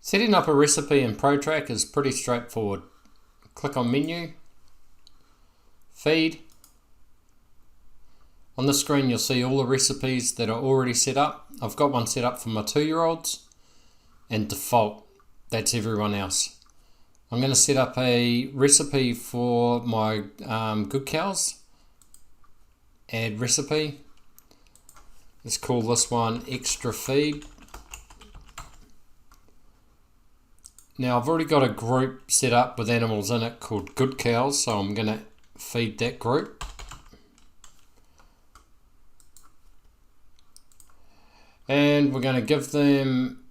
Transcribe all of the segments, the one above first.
Setting up a recipe in Protrack is pretty straightforward. Click on Menu, Feed. On the screen you'll see all the recipes that are already set up. I've got one set up for my 2-year-olds and default, that's everyone else. I'm going to set up a recipe for my good cows. Add recipe. Let's call this one Extra Feed. Now I've already got a group set up with animals in it called Good Cows, so I'm going to feed that group. And we're going to give them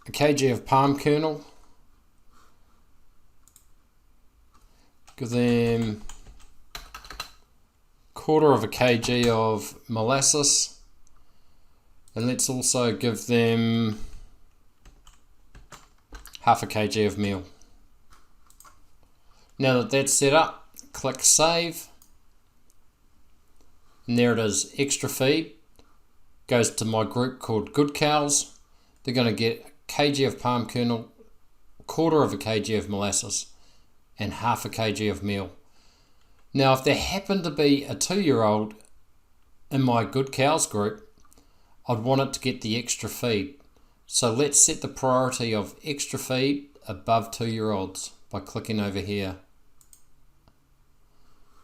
a kg of palm kernel. Give them 1/4 kg of molasses. And let's also give them 1/2 kg of meal. Now that that's set up, click Save. And there it is, Extra Feed. Goes to my group called Good Cows. They're going to get a kg of palm kernel, 1/4 kg of molasses, and 1/2 kg of meal. Now if there happened to be a 2-year-old in my Good Cows group, I'd want it to get the extra feed. So let's set the priority of extra feed above 2-year-olds by clicking over here.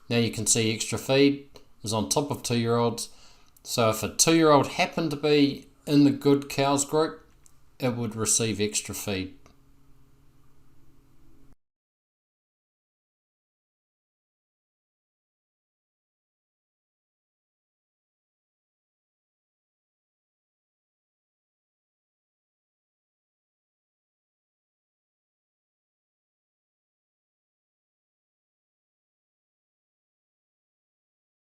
Now you can see extra feed is on top of 2-year-olds. So if a 2-year-old happened to be in the Good Cows group, it would receive extra feed.